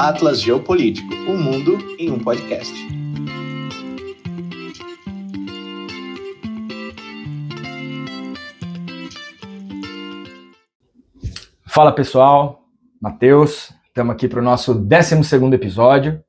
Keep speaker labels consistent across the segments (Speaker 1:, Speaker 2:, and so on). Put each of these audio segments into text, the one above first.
Speaker 1: Atlas Geopolítico, o mundo em um podcast.
Speaker 2: Fala pessoal, Matheus, estamos aqui para o nosso 12º episódio.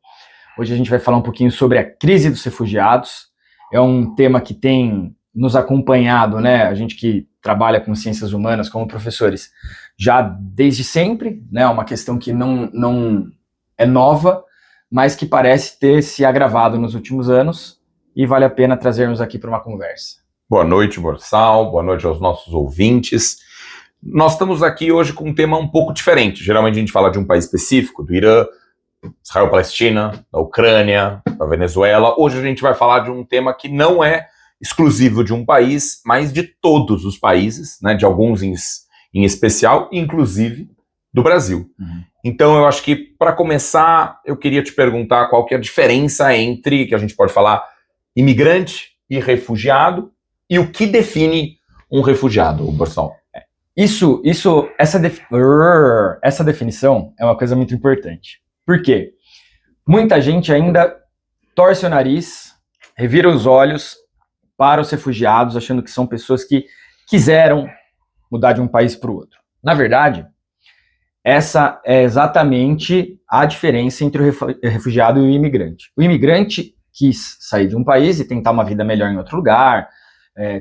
Speaker 2: Hoje a gente vai falar um pouquinho sobre a crise dos refugiados. É um tema que tem nos acompanhado, né? A gente que trabalha com ciências humanas como professores, já desde sempre, né? Uma questão que não é nova, mas que parece ter se agravado nos últimos anos e vale a pena trazermos aqui para uma conversa.
Speaker 3: Boa noite, Borsal, boa noite aos nossos ouvintes. Nós estamos aqui hoje com um tema um pouco diferente. Geralmente a gente fala de um país específico, do Irã, Israel-Palestina, da Ucrânia, da Venezuela. Hoje a gente vai falar de um tema que não é exclusivo de um país, mas de todos os países, né, de alguns em especial, inclusive do Brasil. Então eu acho que, para começar, eu queria te perguntar qual que é a diferença entre, que a gente pode falar, imigrante e refugiado, e o que define um refugiado, Borsal?
Speaker 2: Essa definição é uma coisa muito importante. Por quê? Muita gente ainda torce o nariz, revira os olhos para os refugiados, achando que são pessoas que quiseram mudar de um país para o outro. Na verdade, essa é exatamente a diferença entre o refugiado e o imigrante. O imigrante quis sair de um país e tentar uma vida melhor em outro lugar,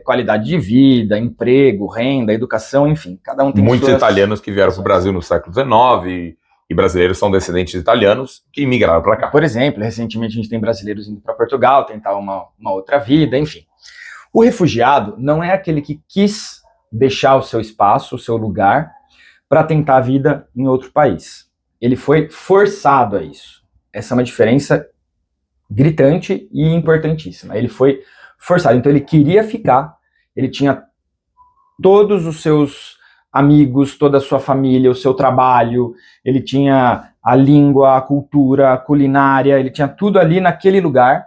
Speaker 2: qualidade de vida, emprego, renda, educação, enfim, cada um tem
Speaker 3: muitos italianos que vieram para o Brasil no século XIX e brasileiros são descendentes de italianos que imigraram para cá.
Speaker 2: Por exemplo, recentemente a gente tem brasileiros indo para Portugal, tentar uma outra vida, enfim. O refugiado não é aquele que quis deixar o seu espaço, o seu lugar, para tentar a vida em outro país. Ele foi forçado a isso. Essa é uma diferença gritante e importantíssima. Ele foi forçado, então ele queria ficar, ele tinha todos os seus amigos, toda a sua família, o seu trabalho, ele tinha a língua, a cultura, a culinária, ele tinha tudo ali naquele lugar,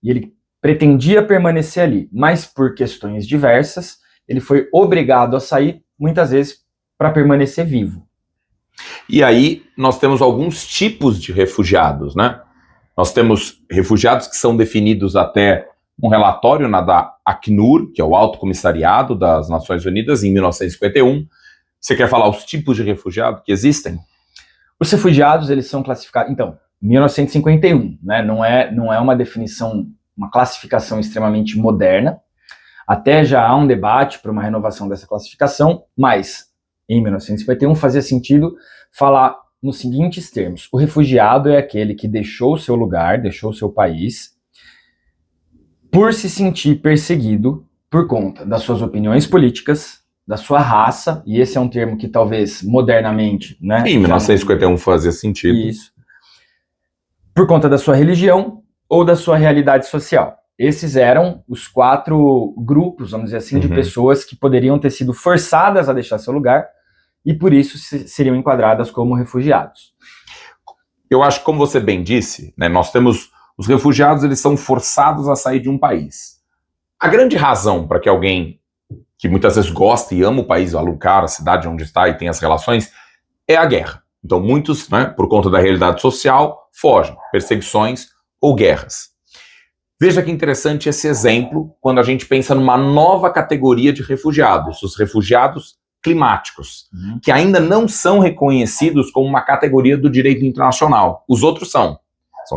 Speaker 2: e ele pretendia permanecer ali, mas por questões diversas, ele foi obrigado a sair, muitas vezes, para permanecer vivo.
Speaker 3: E aí, nós temos alguns tipos de refugiados, né? Nós temos refugiados que são definidos até um relatório da Acnur, que é o Alto Comissariado das Nações Unidas, em 1951. Você quer falar os tipos de refugiado que existem?
Speaker 2: Os refugiados, eles são classificados... Então, 1951, né? Não é uma definição, uma classificação extremamente moderna. Até já há um debate para uma renovação dessa classificação, mas em 1951 fazia sentido falar nos seguintes termos. O refugiado é aquele que deixou o seu lugar, deixou o seu país, por se sentir perseguido por conta das suas opiniões políticas, da sua raça, e esse é um termo que talvez modernamente, né?
Speaker 3: Em 1951 fazia sentido.
Speaker 2: Isso. Por conta da sua religião ou da sua realidade social. Esses eram os 4 grupos, vamos dizer assim, de pessoas que poderiam ter sido forçadas a deixar seu lugar e por isso seriam enquadradas como refugiados.
Speaker 3: Eu acho que, como você bem disse, né, nós temos os refugiados, eles são forçados a sair de um país. A grande razão para que alguém que muitas vezes gosta e ama o país, o lugar, a cidade onde está e tem as relações, é a guerra. Então muitos, né, por conta da realidade social, fogem, perseguições ou guerras. Veja que interessante esse exemplo quando a gente pensa numa nova categoria de refugiados, os refugiados climáticos, que ainda não são reconhecidos como uma categoria do direito internacional. Os outros são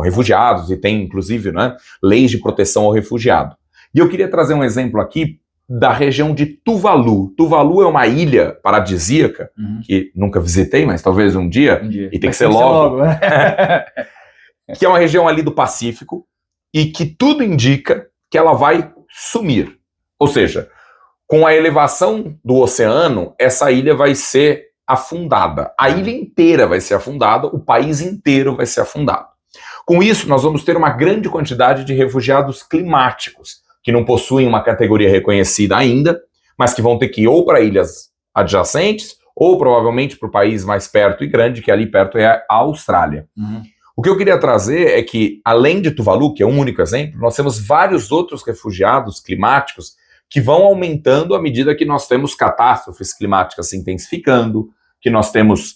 Speaker 3: refugiados e tem, inclusive, né, leis de proteção ao refugiado. E eu queria trazer um exemplo aqui da região de Tuvalu. Tuvalu é uma ilha paradisíaca, que nunca visitei, mas talvez um dia. E tem que ser logo. Que é uma região ali do Pacífico, e que tudo indica que ela vai sumir. Ou seja, com a elevação do oceano, essa ilha vai ser afundada. A ilha inteira vai ser afundada, o país inteiro vai ser afundado. Com isso, nós vamos ter uma grande quantidade de refugiados climáticos, que não possuem uma categoria reconhecida ainda, mas que vão ter que ir ou para ilhas adjacentes, ou provavelmente para o país mais perto e grande, que ali perto é a Austrália. O que eu queria trazer é que, além de Tuvalu, que é um único exemplo, nós temos vários outros refugiados climáticos que vão aumentando à medida que nós temos catástrofes climáticas se intensificando, que nós temos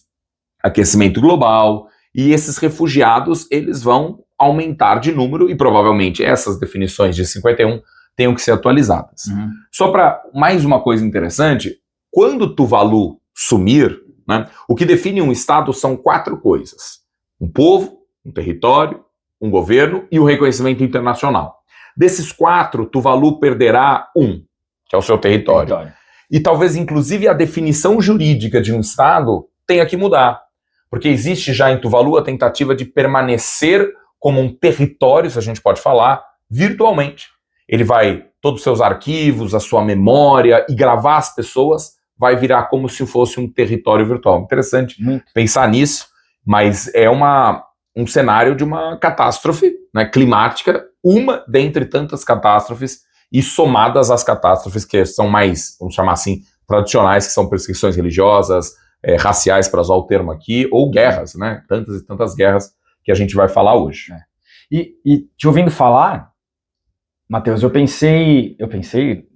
Speaker 3: aquecimento global e esses refugiados, eles vão aumentar de número, e provavelmente essas definições de 51 tenham que ser atualizadas. Só para mais uma coisa interessante, quando Tuvalu sumir, né, o que define um Estado são 4 coisas: um povo, um território, um governo e o reconhecimento internacional. Desses 4, Tuvalu perderá um, que é o seu território. E talvez, inclusive, a definição jurídica de um Estado tenha que mudar. Porque existe já em Tuvalu a tentativa de permanecer como um território, se a gente pode falar, virtualmente. Ele vai, todos os seus arquivos, a sua memória e gravar as pessoas, vai virar como se fosse um território virtual. Interessante pensar nisso, mas é um cenário de uma catástrofe, né, climática, uma dentre tantas catástrofes, e somadas às catástrofes que são mais, vamos chamar assim, tradicionais, que são perseguições religiosas, raciais, para usar o termo aqui, ou guerras, né? Tantas e tantas guerras que a gente vai falar hoje.
Speaker 2: E te ouvindo falar, Matheus, eu pensei,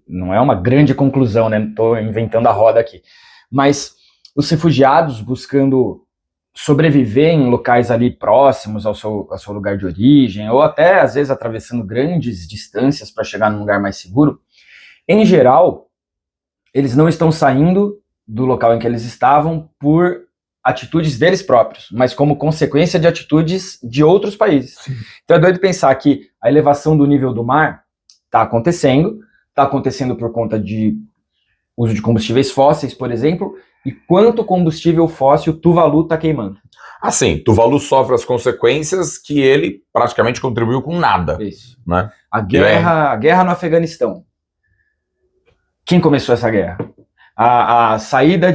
Speaker 2: não é uma grande conclusão, né? Estou inventando a roda aqui, mas os refugiados buscando sobreviver em locais ali próximos ao seu lugar de origem, ou até, às vezes, atravessando grandes distâncias para chegar num lugar mais seguro, em geral, eles não estão saindo do local em que eles estavam por atitudes deles próprios, mas como consequência de atitudes de outros países. Sim. Então é doido pensar que a elevação do nível do mar está acontecendo por conta de uso de combustíveis fósseis, por exemplo, e quanto combustível fóssil Tuvalu está queimando.
Speaker 3: Assim, Tuvalu sofre as consequências que ele praticamente contribuiu com nada.
Speaker 2: Isso.
Speaker 3: Né?
Speaker 2: A guerra no Afeganistão. Quem começou essa guerra? A saída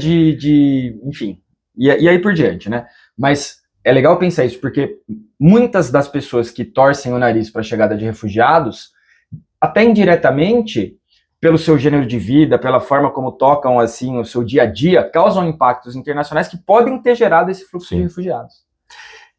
Speaker 2: enfim, e aí por diante, né? Mas é legal pensar isso, porque muitas das pessoas que torcem o nariz para a chegada de refugiados, até indiretamente, pelo seu gênero de vida, pela forma como tocam assim o seu dia a dia, causam impactos internacionais que podem ter gerado esse fluxo de refugiados.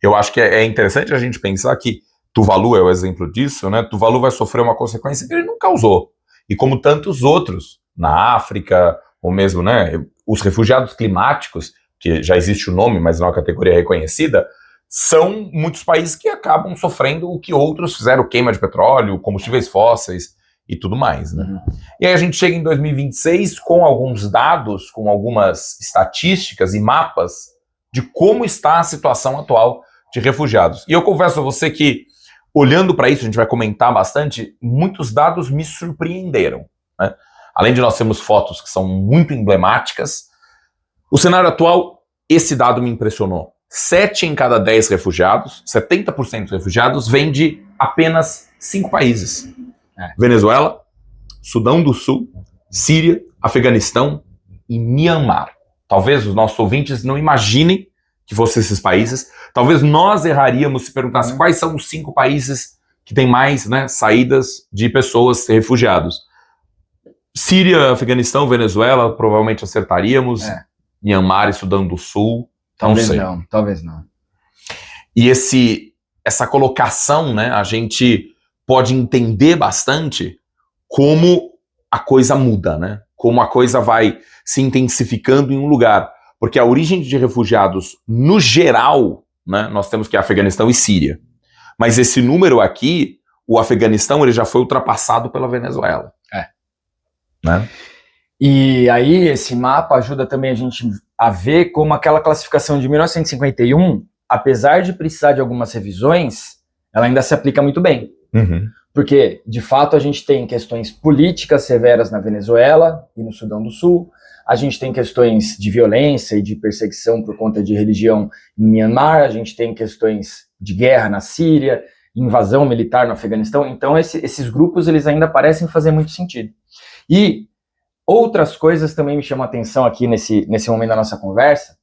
Speaker 3: Eu acho que é interessante a gente pensar que Tuvalu é o exemplo disso, né? Tuvalu vai sofrer uma consequência que ele não causou. E como tantos outros, na África, ou mesmo, né, os refugiados climáticos, que já existe o nome, mas não é uma categoria reconhecida, são muitos países que acabam sofrendo o que outros fizeram, queima de petróleo, combustíveis fósseis e tudo mais, né? E aí a gente chega em 2026 com alguns dados, com algumas estatísticas e mapas de como está a situação atual de refugiados. E eu confesso a você que, olhando para isso, a gente vai comentar bastante, muitos dados me surpreenderam, né? Além de nós termos fotos que são muito emblemáticas, o cenário atual, esse dado me impressionou. 7 em cada 10 refugiados, 70% dos refugiados, vêm de apenas 5 países. Venezuela, Sudão do Sul, Síria, Afeganistão e Myanmar. Talvez os nossos ouvintes não imaginem que fossem esses países. Talvez nós erraríamos se perguntasse quais são os 5 países que têm mais, né, saídas de pessoas refugiados. Síria, Afeganistão, Venezuela, provavelmente acertaríamos. Myanmar e Sudão do Sul,
Speaker 2: talvez
Speaker 3: não sei.
Speaker 2: não.
Speaker 3: E essa colocação, né, a gente pode entender bastante como a coisa muda, né? Como a coisa vai se intensificando em um lugar. Porque a origem de refugiados, no geral, né, nós temos que Afeganistão e Síria. Mas esse número aqui, o Afeganistão, ele já foi ultrapassado pela Venezuela. Né?
Speaker 2: E aí esse mapa ajuda também a gente a ver como aquela classificação de 1951, apesar de precisar de algumas revisões, ela ainda se aplica muito bem. Porque, de fato, a gente tem questões políticas severas na Venezuela e no Sudão do Sul, a gente tem questões de violência e de perseguição por conta de religião em Myanmar, a gente tem questões de guerra na Síria, invasão militar no Afeganistão, então esses grupos eles ainda parecem fazer muito sentido. E outras coisas também me chamam a atenção aqui nesse momento da nossa conversa,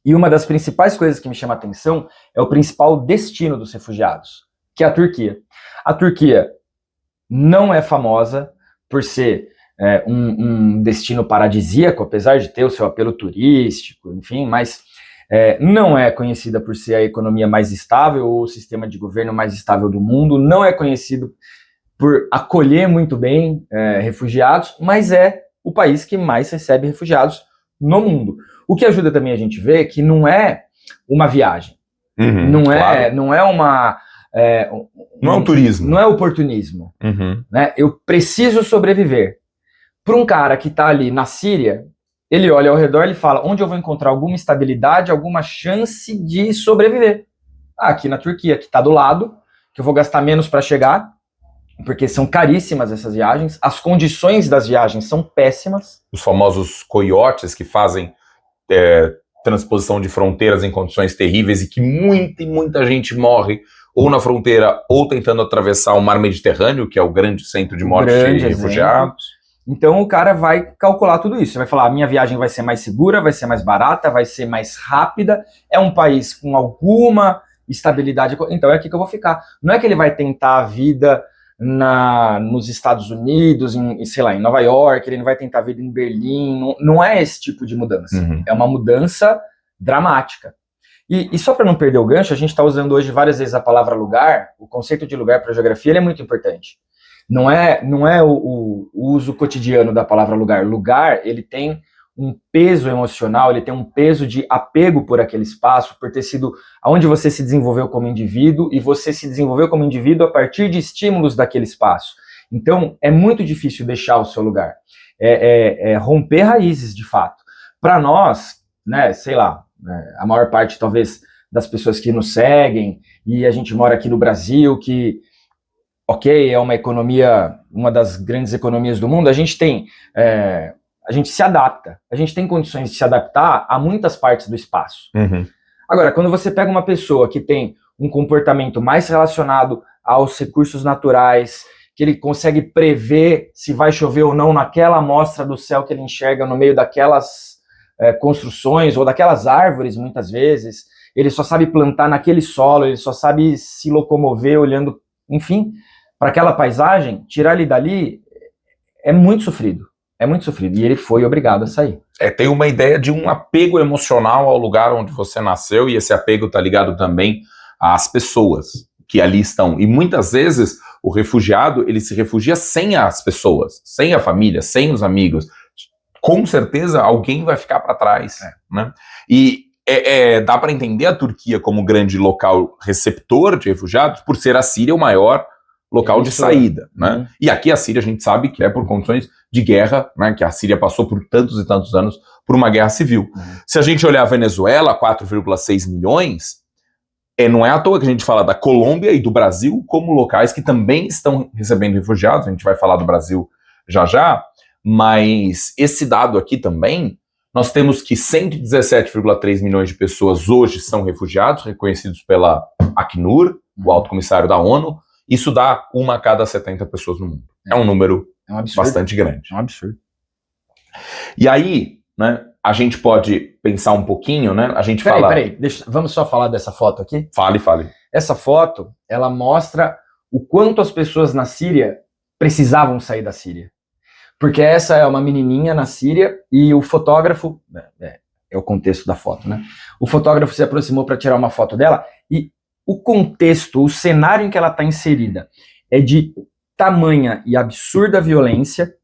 Speaker 2: e uma das principais coisas que me chama a atenção é o principal destino dos refugiados, que é a Turquia. A Turquia não é famosa por ser um destino paradisíaco, apesar de ter o seu apelo turístico, enfim, mas não é conhecida por ser a economia mais estável ou o sistema de governo mais estável do mundo, não é conhecido por acolher muito bem refugiados, mas é o país que mais recebe refugiados no mundo. O que ajuda também a gente ver que não é uma viagem. Não é, não é uma...
Speaker 3: não é um turismo.
Speaker 2: Não é oportunismo. Né? Eu preciso sobreviver. Para um cara que está ali na Síria, ele olha ao redor e fala, onde eu vou encontrar alguma estabilidade, alguma chance de sobreviver? Aqui na Turquia, que está do lado, que eu vou gastar menos para chegar, porque são caríssimas essas viagens, as condições das viagens são péssimas.
Speaker 3: Os famosos coiotes que fazem transposição de froneiras em condições terríveis e que muita gente morre ou na fronteira ou tentando atravessar o mar Mediterrâneo, que é o grande centro de morte de refugiados.
Speaker 2: Então o cara vai calcular tudo isso. Você vai falar, a minha viagem vai ser mais segura, vai ser mais barata, vai ser mais rápida, é um país com alguma estabilidade, então é aqui que eu vou ficar. Não é que ele vai tentar a vida nos Estados Unidos, sei lá, em Nova York, ele não vai tentar a vida em Berlim, não é esse tipo de mudança. É uma mudança dramática. E só para não perder o gancho, a gente está usando hoje várias vezes a palavra lugar, o conceito de lugar para a geografia ele é muito importante. Não é o uso cotidiano da palavra lugar. Lugar, ele tem um peso emocional, ele tem um peso de apego por aquele espaço, por ter sido onde você se desenvolveu como indivíduo, e você se desenvolveu como indivíduo a partir de estímulos daquele espaço. Então, é muito difícil deixar o seu lugar. É romper raízes, de fato. Para nós, né, sei lá, a maior parte, talvez, das pessoas que nos seguem, e a gente mora aqui no Brasil, que ok, é uma economia, uma das grandes economias do mundo, a gente se adapta, a gente tem condições de se adaptar a muitas partes do espaço. Agora, quando você pega uma pessoa que tem um comportamento mais relacionado aos recursos naturais, que ele consegue prever se vai chover ou não naquela amostra do céu que ele enxerga no meio daquelas construções ou daquelas árvores, muitas vezes, ele só sabe plantar naquele solo, ele só sabe se locomover olhando, enfim, para aquela paisagem, tirar ele dali é muito sofrido. É muito sofrido. E ele foi obrigado a sair.
Speaker 3: Tem uma ideia de um apego emocional ao lugar onde você nasceu, e esse apego está ligado também às pessoas que ali estão. E muitas vezes o refugiado, ele se refugia sem as pessoas, sem a família, sem os amigos. Com certeza alguém vai ficar para trás. Né? E dá para entender a Turquia como grande local receptor de refugiados, por ser a Síria o maior local de saída, né? E aqui a Síria a gente sabe que é por condições de guerra, né? Que a Síria passou por tantos e tantos anos por uma guerra civil. Se a gente olhar a Venezuela, 4,6 milhões, não é à toa que a gente fala da Colômbia e do Brasil como locais que também estão recebendo refugiados. A gente vai falar do Brasil já, mas esse dado aqui também, nós temos que 117,3 milhões de pessoas hoje são refugiados, reconhecidos pela Acnur, o Alto Comissário da ONU. Isso dá 1 a cada 70 pessoas no mundo. É um número bastante grande.
Speaker 2: É um absurdo.
Speaker 3: E aí, né, a gente pode pensar um pouquinho, né? A gente fala...
Speaker 2: Peraí, vamos só falar dessa foto aqui?
Speaker 3: Fale.
Speaker 2: Essa foto, ela mostra o quanto as pessoas na Síria precisavam sair da Síria. Porque essa é uma menininha na Síria e o fotógrafo... É o contexto da foto, né? O fotógrafo se aproximou para tirar uma foto dela e o contexto, o cenário em que ela está inserida é de tamanha e absurda violência,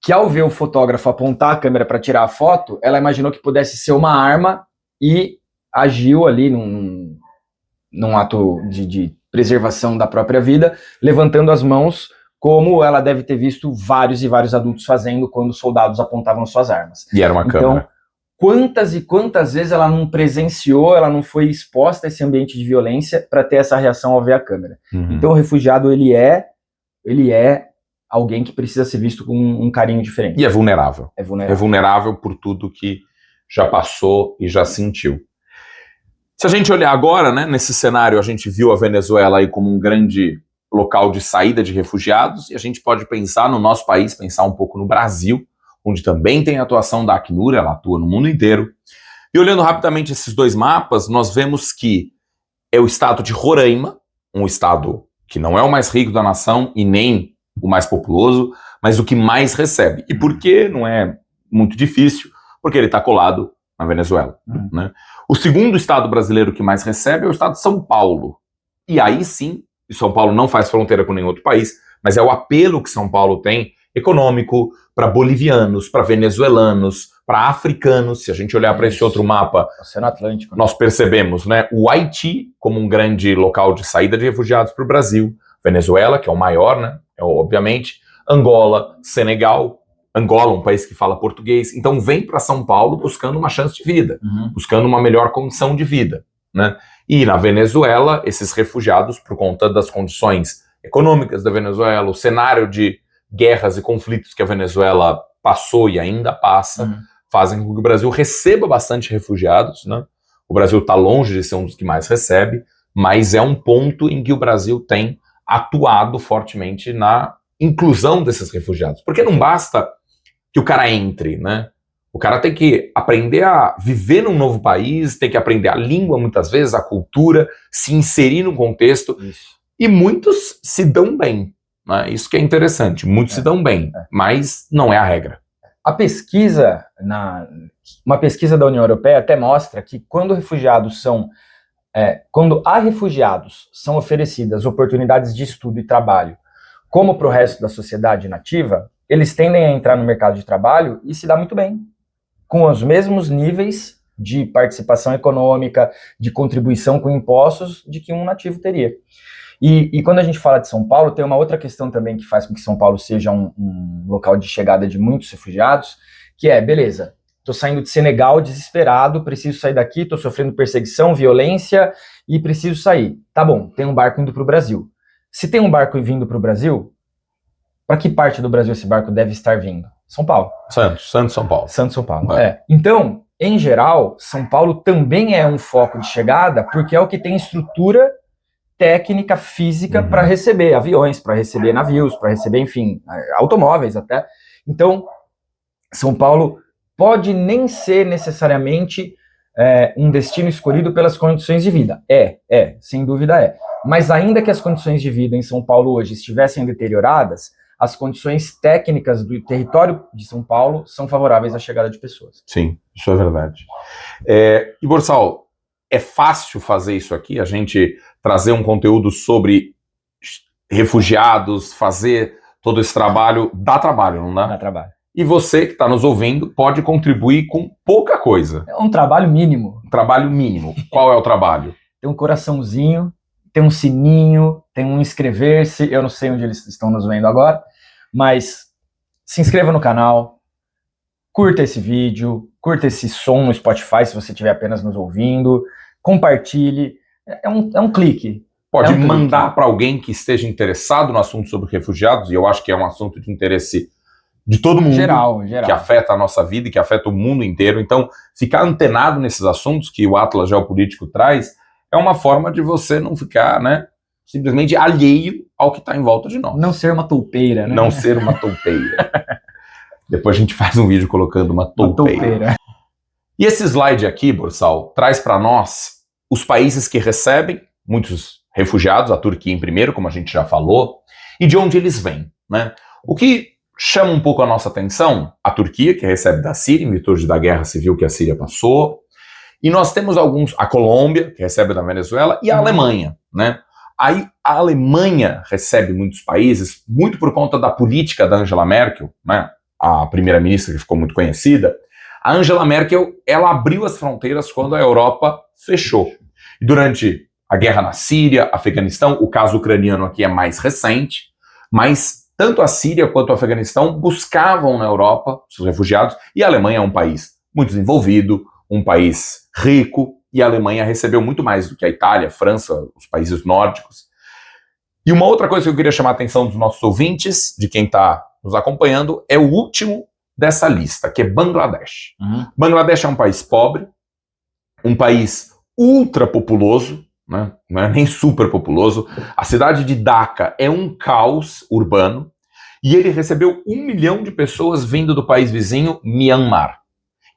Speaker 2: que ao ver o fotógrafo apontar a câmera para tirar a foto, ela imaginou que pudesse ser uma arma e agiu ali num ato de preservação da própria vida, levantando as mãos, como ela deve ter visto vários e vários adultos fazendo quando os soldados apontavam suas armas.
Speaker 3: E era uma câmera.
Speaker 2: Quantas e quantas vezes ela não presenciou, ela não foi exposta a esse ambiente de violência para ter essa reação ao ver a câmera. Então o refugiado, ele é alguém que precisa ser visto com um carinho diferente.
Speaker 3: E é vulnerável.
Speaker 2: É vulnerável.
Speaker 3: É vulnerável por tudo que já passou e já sentiu. Se a gente olhar agora, né, nesse cenário, a gente viu a Venezuela aí como um grande local de saída de refugiados, e a gente pode pensar no nosso país, pensar um pouco no Brasil, onde também tem a atuação da Acnur, ela atua no mundo inteiro. E olhando rapidamente esses dois mapas, nós vemos que é o estado de Roraima, um estado que não é o mais rico da nação e nem o mais populoso, mas o que mais recebe. E por que não é muito difícil? Porque ele está colado na Venezuela. Né? O segundo estado brasileiro que mais recebe é o estado de São Paulo. E aí sim, São Paulo não faz fronteira com nenhum outro país, mas é o apelo que São Paulo tem econômico, para bolivianos, para venezuelanos, para africanos. Se a gente olhar para esse outro mapa,
Speaker 2: Oceano Atlântico,
Speaker 3: nós percebemos, né, o Haiti como um grande local de saída de refugiados para o Brasil, Venezuela, que é o maior, né, obviamente, Angola, Senegal, Angola, um país que fala português. Então vem para São Paulo buscando uma chance de vida, buscando uma melhor condição de vida, né? E na Venezuela, esses refugiados, por conta das condições econômicas da Venezuela, o cenário de guerras e conflitos que a Venezuela passou e ainda passa, fazem com que o Brasil receba bastante refugiados, né? O Brasil está longe de ser um dos que mais recebe, mas é um ponto em que o Brasil tem atuado fortemente na inclusão desses refugiados. Porque não basta que o cara entre, né? O cara tem que aprender a viver num novo país, tem que aprender a língua muitas vezes, a cultura, se inserir no contexto.
Speaker 2: Isso.
Speaker 3: E muitos se dão bem, né? Isso que é interessante, muitos se dão bem, mas não é a regra.
Speaker 2: A pesquisa, uma pesquisa da União Europeia até mostra que quando a refugiados são oferecidas oportunidades de estudo e trabalho, como para o resto da sociedade nativa, eles tendem a entrar no mercado de trabalho e se dá muito bem, com os mesmos níveis de participação econômica, de contribuição com impostos de que um nativo teria. E quando a gente fala de São Paulo, tem uma outra questão também que faz com que São Paulo seja um local de chegada de muitos refugiados, que é, beleza, tô saindo de Senegal desesperado, preciso sair daqui, tô sofrendo perseguição, violência e preciso sair. Tá bom, tem um barco indo para o Brasil. Se tem um barco vindo para o Brasil, para que parte do Brasil esse barco deve estar vindo? São Paulo.
Speaker 3: Santos, São Paulo.
Speaker 2: Santos, São Paulo. Então, em geral, São Paulo também é um foco de chegada, porque é o que tem estrutura técnica, física para receber aviões, para receber navios, para receber, enfim, automóveis até. Então, São Paulo pode nem ser necessariamente um destino escolhido pelas condições de vida. Sem dúvida é. Mas ainda que as condições de vida em São Paulo hoje estivessem deterioradas, as condições técnicas do território de São Paulo são favoráveis à chegada de pessoas.
Speaker 3: Sim, isso é verdade. E Borsal, é fácil fazer isso aqui? A gente trazer um conteúdo sobre refugiados, fazer todo esse trabalho, dá trabalho, não dá?
Speaker 2: Dá trabalho.
Speaker 3: E você que está nos ouvindo pode contribuir com pouca coisa.
Speaker 2: É um trabalho mínimo.
Speaker 3: Um trabalho mínimo. Qual é o trabalho?
Speaker 2: Tem um coraçãozinho, tem um sininho, tem um inscrever-se, eu não sei onde eles estão nos vendo agora, mas se inscreva no canal, curta esse vídeo, curta esse som no Spotify se você estiver apenas nos ouvindo, compartilhe, é um clique.
Speaker 3: Pode mandar para alguém que esteja interessado no assunto sobre refugiados, e eu acho que é um assunto de interesse de todo mundo,
Speaker 2: geral.
Speaker 3: Que afeta a nossa vida e que afeta o mundo inteiro. Então, ficar antenado nesses assuntos que o Atlas Geopolítico traz é uma forma de você não ficar, né, simplesmente alheio ao que está em volta de nós.
Speaker 2: Não ser uma toupeira, né?
Speaker 3: Não ser uma toupeira. Depois a gente faz um vídeo colocando uma toupeira. E esse slide aqui, Borsal, traz para nós os países que recebem muitos refugiados, a Turquia em primeiro, como a gente já falou, e de onde eles vêm, né? O que chama um pouco a nossa atenção, a Turquia, que recebe da Síria, em virtude da guerra civil que a Síria passou, e nós temos a Colômbia, que recebe da Venezuela, e a Alemanha, né? Aí a Alemanha recebe muitos países, muito por conta da política da Angela Merkel, né? A primeira-ministra que ficou muito conhecida. A Angela Merkel, ela abriu as fronteiras quando a Europa fechou. E durante a guerra na Síria, Afeganistão, o caso ucraniano aqui é mais recente, mas tanto a Síria quanto o Afeganistão buscavam na Europa seus refugiados, e a Alemanha é um país muito desenvolvido, um país rico, e a Alemanha recebeu muito mais do que a Itália, a França, os países nórdicos. E uma outra coisa que eu queria chamar a atenção dos nossos ouvintes, de quem está nos acompanhando, é o último dessa lista, que é Bangladesh. Bangladesh é um país pobre, um país ultrapopuloso, né? Não é nem superpopuloso. A cidade de Dhaka é um caos urbano, e ele recebeu 1 milhão de pessoas vindo do país vizinho, Myanmar.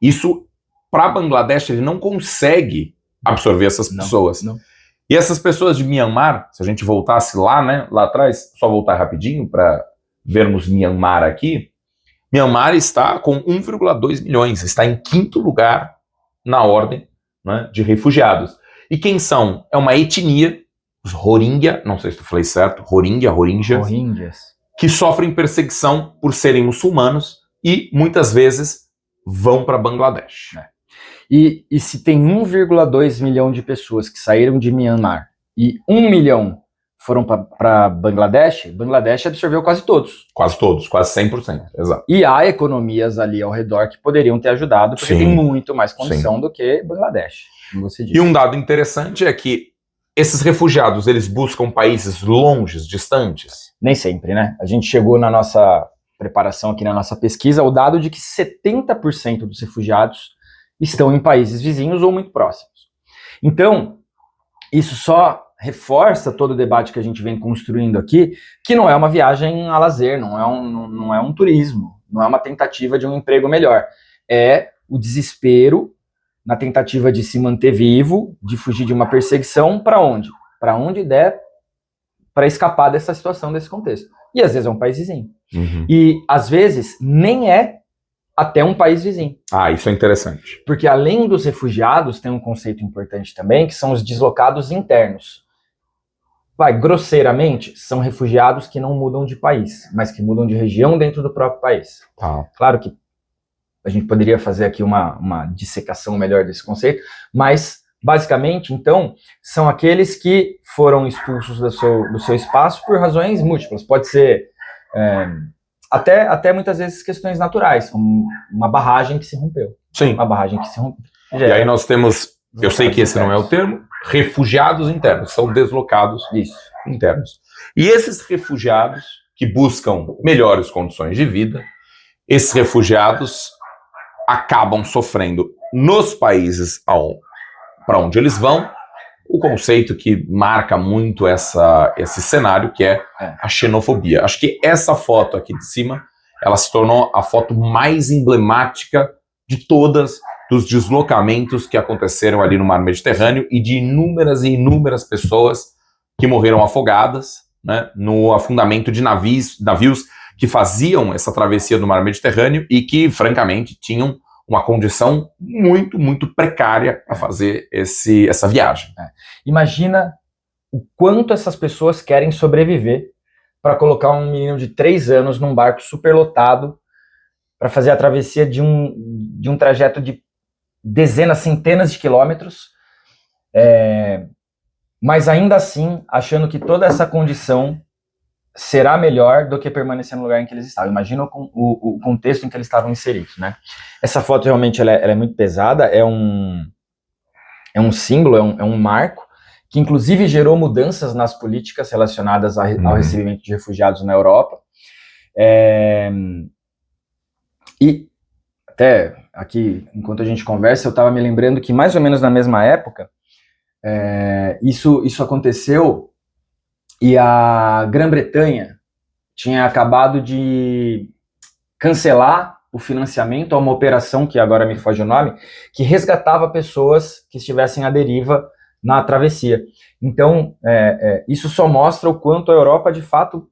Speaker 3: Isso, para Bangladesh, ele não consegue absorver essas pessoas. Não. E essas pessoas de Myanmar, se a gente voltasse lá, né, lá atrás, só voltar rapidinho para vermos Myanmar aqui, Myanmar está com 1,2 milhões, está em 5º lugar na ordem, né, de refugiados. E quem são? É uma etnia, os Rohingya, não sei se eu falei certo, Rohingyas, que sofrem perseguição por serem muçulmanos, e muitas vezes vão para Bangladesh.
Speaker 2: E se tem 1,2 milhão de pessoas que saíram de Myanmar e 1 milhão foram para Bangladesh, Bangladesh absorveu quase todos.
Speaker 3: Quase todos, quase 100%, exato.
Speaker 2: E há economias ali ao redor que poderiam ter ajudado, porque tem muito mais condição do que Bangladesh, como você disse.
Speaker 3: E um dado interessante é que esses refugiados, eles buscam países longes, distantes?
Speaker 2: Nem sempre, né? A gente chegou na nossa preparação aqui, na nossa pesquisa, ao dado de que 70% dos refugiados estão em países vizinhos ou muito próximos. Então, isso só reforça todo o debate que a gente vem construindo aqui, que não é uma viagem a lazer, não é um turismo, não é uma tentativa de um emprego melhor. É o desespero na tentativa de se manter vivo, de fugir de uma perseguição, para onde? Para onde der para escapar dessa situação, desse contexto. E às vezes é um país vizinho. E às vezes nem é até um país vizinho.
Speaker 3: Ah, isso é interessante.
Speaker 2: Porque além dos refugiados, tem um conceito importante também, que são os deslocados internos. Grosseiramente, são refugiados que não mudam de país, mas que mudam de região dentro do próprio país. Claro que a gente poderia fazer aqui uma dissecação melhor desse conceito, mas, basicamente, então, são aqueles que foram expulsos do seu espaço por razões múltiplas. Pode ser até muitas vezes questões naturais, como uma barragem que se rompeu.
Speaker 3: Sim.
Speaker 2: Uma barragem que se rompeu.
Speaker 3: E aí nós temos, eu sei que esse não é o termo, refugiados internos, são deslocados internos. E esses refugiados que buscam melhores condições de vida, esses refugiados acabam sofrendo nos países para onde eles vão, o conceito que marca muito esse cenário, que é a xenofobia. Acho que essa foto aqui de cima, ela se tornou a foto mais emblemática de todas dos deslocamentos que aconteceram ali no mar Mediterrâneo e de inúmeras e inúmeras pessoas que morreram afogadas, né, no afundamento de navios que faziam essa travessia do mar Mediterrâneo e que, francamente, tinham uma condição muito, muito precária para fazer essa viagem.
Speaker 2: Imagina o quanto essas pessoas querem sobreviver para colocar um menino de 3 anos num barco superlotado para fazer a travessia de um trajeto de dezenas, centenas de quilômetros, mas ainda assim achando que toda essa condição será melhor do que permanecer no lugar em que eles estavam. Imagina o contexto em que eles estavam inseridos, né? Essa foto realmente ela é muito pesada, é um símbolo, é um marco, que inclusive gerou mudanças nas políticas relacionadas ao recebimento de refugiados na Europa. E até aqui, enquanto a gente conversa, eu estava me lembrando que mais ou menos na mesma época, isso aconteceu e a Grã-Bretanha tinha acabado de cancelar o financiamento a uma operação, que agora me foge o nome, que resgatava pessoas que estivessem à deriva na travessia. Então, isso só mostra o quanto a Europa, de fato,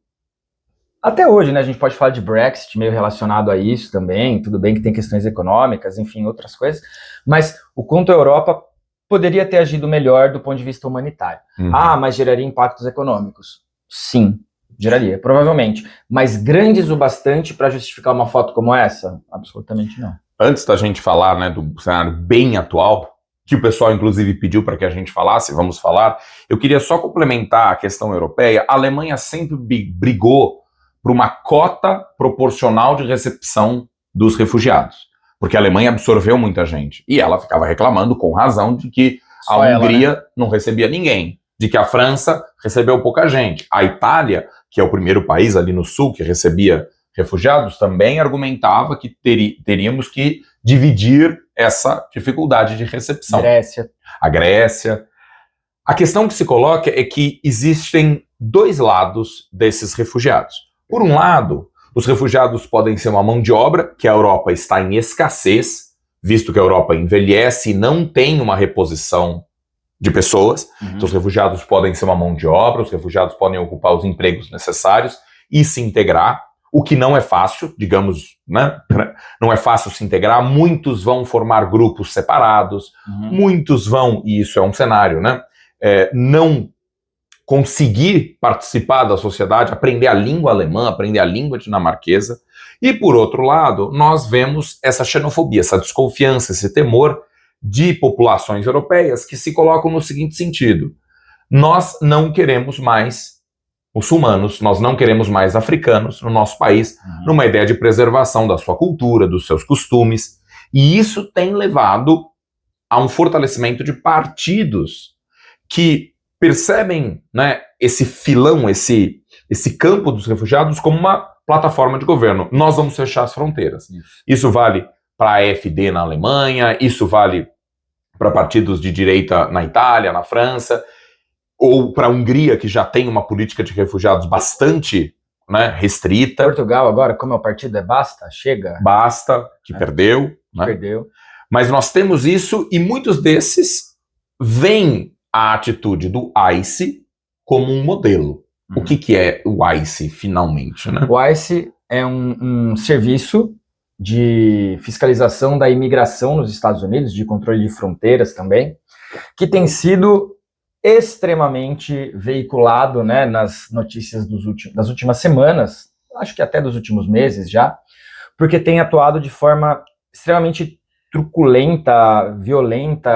Speaker 2: até hoje, né, a gente pode falar de Brexit meio relacionado a isso também, tudo bem que tem questões econômicas, enfim, outras coisas, mas o quanto a Europa poderia ter agido melhor do ponto de vista humanitário. Mas geraria impactos econômicos? Sim, geraria, provavelmente. Mas grandes o bastante para justificar uma foto como essa? Absolutamente não.
Speaker 3: Antes da gente falar, né, do cenário bem atual, que o pessoal inclusive pediu para que a gente falasse, vamos falar, eu queria só complementar a questão europeia. A Alemanha sempre brigou por uma cota proporcional de recepção dos refugiados, porque a Alemanha absorveu muita gente, e ela ficava reclamando, com razão, de que a Hungria não recebia ninguém, de que a França recebeu pouca gente. A Itália, que é o primeiro país ali no sul que recebia refugiados, também argumentava que teríamos que dividir essa dificuldade de recepção. A Grécia. A questão que se coloca é que existem 2 lados desses refugiados. Por um lado, os refugiados podem ser uma mão de obra, que a Europa está em escassez, visto que a Europa envelhece e não tem uma reposição de pessoas. Então os refugiados podem ser uma mão de obra, os refugiados podem ocupar os empregos necessários e se integrar, o que não é fácil, digamos, né? Não é fácil se integrar. Muitos vão formar grupos separados, muitos vão, e isso é um cenário, né? Não conseguir participar da sociedade, aprender a língua alemã, aprender a língua dinamarquesa. E, por outro lado, nós vemos essa xenofobia, essa desconfiança, esse temor de populações europeias que se colocam no seguinte sentido: nós não queremos mais muçulmanos, nós não queremos mais africanos no nosso país, numa ideia de preservação da sua cultura, dos seus costumes, e isso tem levado a um fortalecimento de partidos que percebem, né, esse filão, esse campo dos refugiados como uma plataforma de governo. Nós vamos fechar as fronteiras. Isso vale para a AfD na Alemanha, isso vale para partidos de direita na Itália, na França, ou para a Hungria, que já tem uma política de refugiados bastante, né, restrita.
Speaker 2: Portugal agora, como é o partido, basta, chega.
Speaker 3: Basta, que perdeu. Né?
Speaker 2: Perdeu.
Speaker 3: Mas nós temos isso e muitos desses veem a atitude do ICE como um modelo. O que é o ICE, finalmente? Né?
Speaker 2: O ICE é um serviço de fiscalização da imigração nos Estados Unidos, de controle de fronteiras também, que tem sido extremamente veiculado, né, nas notícias das últimas semanas, acho que até dos últimos meses já, porque tem atuado de forma extremamente truculenta, violenta,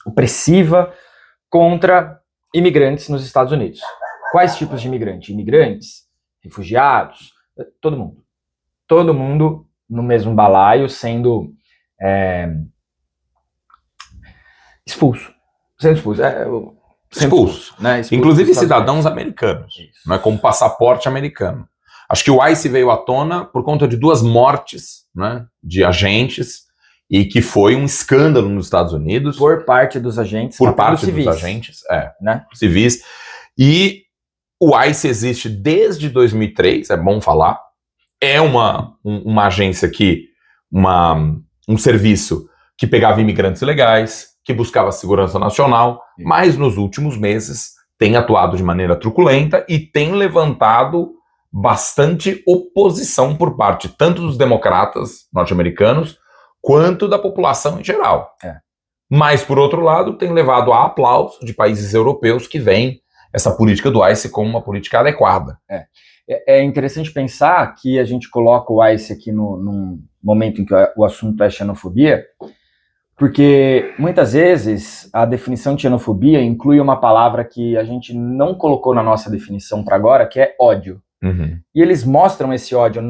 Speaker 2: opressiva contra imigrantes nos Estados Unidos. Quais tipos de imigrantes? Imigrantes, refugiados, todo mundo. Todo mundo no mesmo balaio sendo expulso. Sendo expulso.
Speaker 3: Expulso.
Speaker 2: Né? Expulso.
Speaker 3: Inclusive cidadãos americanos, né, com passaporte americano. Acho que o ICE veio à tona por conta de 2 mortes, né, de agentes, e que foi um escândalo nos Estados Unidos.
Speaker 2: Por parte dos agentes.
Speaker 3: Por parte dos agentes,
Speaker 2: né?
Speaker 3: Civis. E o ICE existe desde 2003, é bom falar. É uma agência um serviço que pegava imigrantes ilegais, que buscava segurança nacional, mas nos últimos meses tem atuado de maneira truculenta e tem levantado bastante oposição por parte tanto dos democratas norte-americanos quanto da população em geral. Mas, por outro lado, tem levado a aplauso de países europeus que veem essa política do ICE como uma política adequada.
Speaker 2: É interessante pensar que a gente coloca o ICE aqui num momento em que o assunto é xenofobia, porque muitas vezes a definição de xenofobia inclui uma palavra que a gente não colocou na nossa definição para agora, que é ódio. E eles mostram esse ódio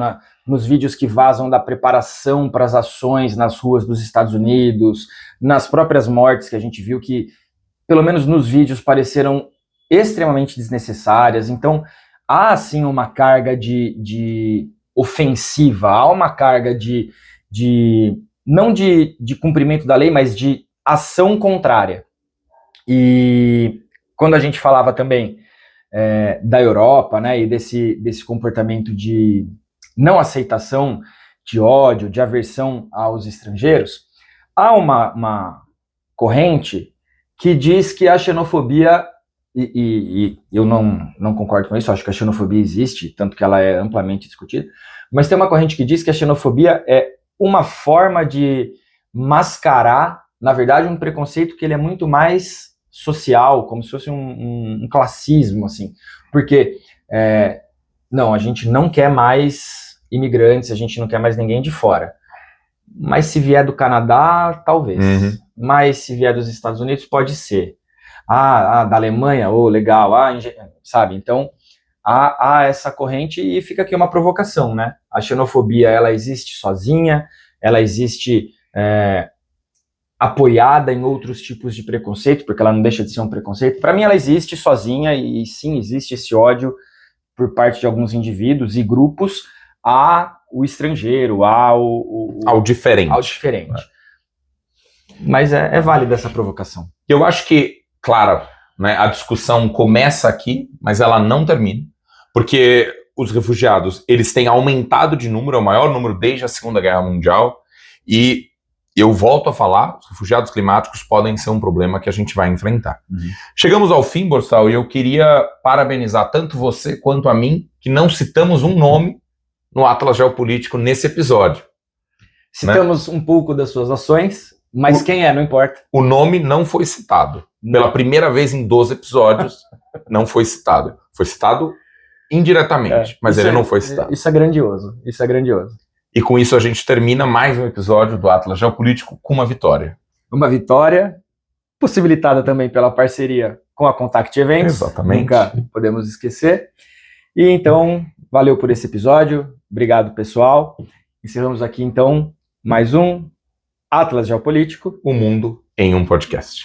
Speaker 2: nos vídeos que vazam da preparação para as ações nas ruas dos Estados Unidos, nas próprias mortes que a gente viu que, pelo menos nos vídeos, pareceram extremamente desnecessárias. Então, há sim uma carga de ofensiva, há uma carga não de cumprimento da lei, mas de ação contrária. E quando a gente falava também da Europa, né, e desse comportamento de não aceitação, de ódio, de aversão aos estrangeiros, há uma corrente que diz que a xenofobia, e eu não concordo com isso, acho que a xenofobia existe, tanto que ela é amplamente discutida, mas tem uma corrente que diz que a xenofobia é uma forma de mascarar, na verdade, um preconceito que ele é muito mais social, como se fosse um classismo, assim, porque não, a gente não quer mais imigrantes, a gente não quer mais ninguém de fora, mas se vier do Canadá, talvez, mas se vier dos Estados Unidos, pode ser, da Alemanha, legal, sabe, então há essa corrente e fica aqui uma provocação, né, a xenofobia, ela existe sozinha, ela existe apoiada em outros tipos de preconceito, porque ela não deixa de ser um preconceito. Para mim, ela existe sozinha e sim, existe esse ódio por parte de alguns indivíduos e grupos ao estrangeiro,
Speaker 3: ao diferente.
Speaker 2: Mas é válida essa provocação.
Speaker 3: Eu acho que, claro, né, a discussão começa aqui, mas ela não termina, porque os refugiados, eles têm aumentado de número, é o maior número desde a Segunda Guerra Mundial, e eu volto a falar, os refugiados climáticos podem ser um problema que a gente vai enfrentar. Chegamos ao fim, Borsal, e eu queria parabenizar tanto você quanto a mim, que não citamos um nome no Atlas Geopolítico nesse episódio.
Speaker 2: Citamos um pouco das suas ações, mas quem não importa.
Speaker 3: O nome não foi citado. Pela primeira vez em 12 episódios, não foi citado. Foi citado indiretamente, mas ele não foi citado.
Speaker 2: Isso é grandioso, isso é grandioso.
Speaker 3: E com isso a gente termina mais um episódio do Atlas Geopolítico com uma vitória.
Speaker 2: Uma vitória, possibilitada também pela parceria com a Contact Events.
Speaker 3: Exatamente.
Speaker 2: Nunca podemos esquecer. E então, valeu por esse episódio. Obrigado, pessoal. Encerramos aqui, então, mais um Atlas Geopolítico.
Speaker 3: O mundo em um podcast.